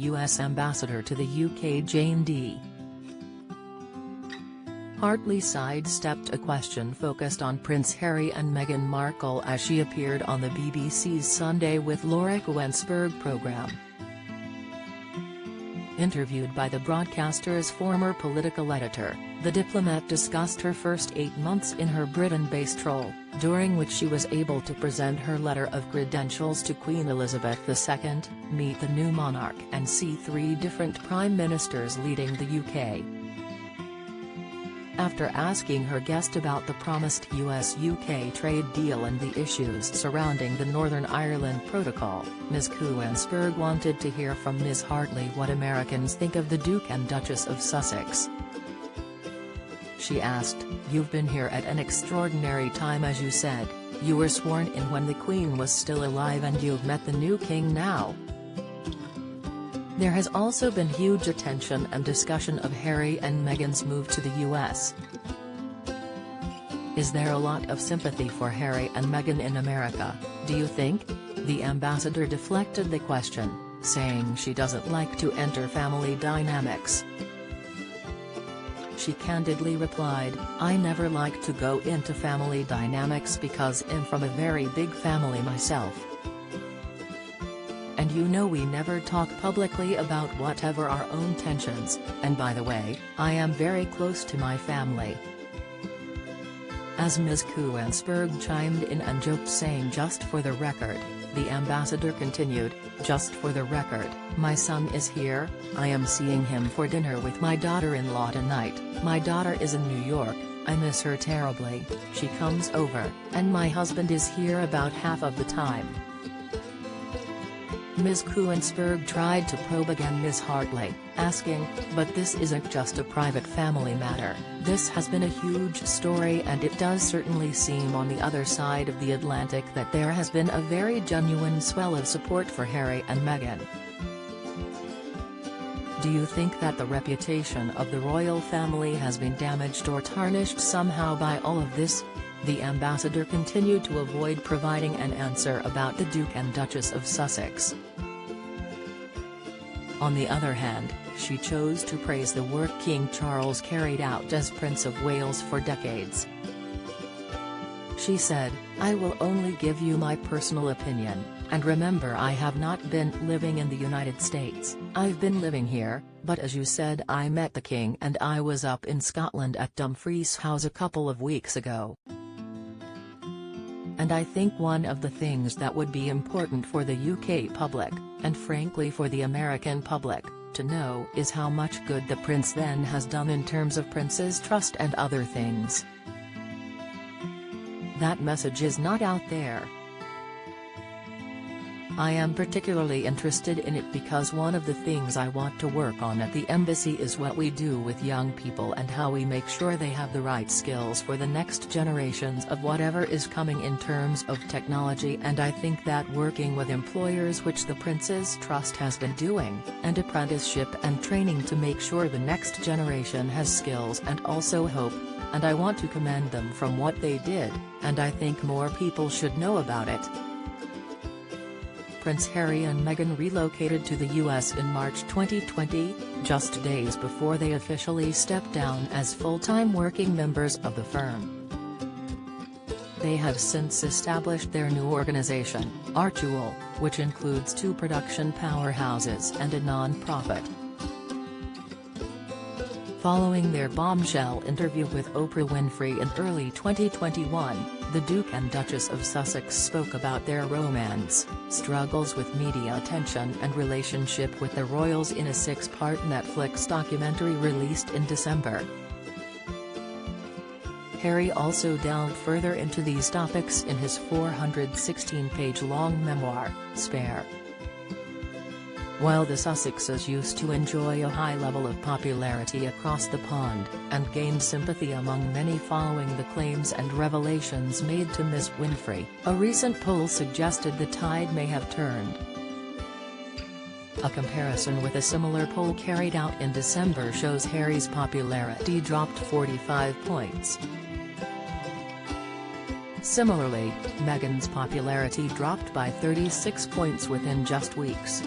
U.S. Ambassador to the UK Jane D. Hartley sidestepped a question focused on Prince Harry and Meghan Markle as she appeared on the BBC's Sunday with Laura Kuenssberg programme. Interviewed by the broadcaster's former political editor, the diplomat discussed her first 8 months in her Britain-based role, during which she was able to present her letter of credentials to Queen Elizabeth II, meet the new monarch and see 3 different prime ministers leading the UK. After asking her guest about the promised US-UK trade deal and the issues surrounding the Northern Ireland Protocol, Ms. Kuenssberg wanted to hear from Ms. Hartley what Americans think of the Duke and Duchess of Sussex. She asked, "You've been here at an extraordinary time, as you said. You were sworn in when the Queen was still alive and you've met the new king now. There has also been huge attention and discussion of Harry and Meghan's move to the US. Is there a lot of sympathy for Harry and Meghan in America, do you think?" The ambassador deflected the question, saying she doesn't like to enter family dynamics. She candidly replied, "I never like to go into family dynamics because I'm from a very big family myself. And you know we never talk publicly about whatever our own tensions, and by the way, I am very close to my family." As Ms. Kuenssberg chimed in and joked, saying, "Just for the record," the ambassador continued, "Just for the record, my son is here, I am seeing him for dinner with my daughter-in-law tonight. My daughter is in New York, I miss her terribly, she comes over, and my husband is here about half of the time." Ms. Kuenssberg tried to probe again Ms. Hartley, asking, "But this isn't just a private family matter, this has been a huge story, and it does certainly seem on the other side of the Atlantic that there has been a very genuine swell of support for Harry and Meghan. Do you think that the reputation of the royal family has been damaged or tarnished somehow by all of this?" The ambassador continued to avoid providing an answer about the Duke and Duchess of Sussex. On the other hand, she chose to praise the work King Charles carried out as Prince of Wales for decades. She said, "I will only give you my personal opinion, and remember I have not been living in the United States, I've been living here, but as you said I met the King and I was up in Scotland at Dumfries House a couple of weeks ago. And I think one of the things that would be important for the UK public, and frankly for the American public, to know is how much good the Prince then has done in terms of Prince's trust and other things. That message is not out there. I am particularly interested in it because one of the things I want to work on at the embassy is what we do with young people and how we make sure they have the right skills for the next generations of whatever is coming in terms of technology, and I think that working with employers, which the Prince's Trust has been doing, and apprenticeship and training to make sure the next generation has skills and also hope, and I want to commend them from what they did, and I think more people should know about it." Prince Harry and Meghan relocated to the US in March 2020, just days before they officially stepped down as full-time working members of the firm. They have since established their new organization, Archewell, which includes 2 production powerhouses and a non-profit. Following their bombshell interview with Oprah Winfrey in early 2021, the Duke and Duchess of Sussex spoke about their romance, struggles with media attention and relationship with the royals in a 6-part Netflix documentary released in December. Harry also delved further into these topics in his 416-page-long memoir, Spare. While the Sussexes used to enjoy a high level of popularity across the pond, and gained sympathy among many following the claims and revelations made to Ms. Winfrey, a recent poll suggested the tide may have turned. A comparison with a similar poll carried out in December shows Harry's popularity dropped 45 points. Similarly, Meghan's popularity dropped by 36 points within just weeks.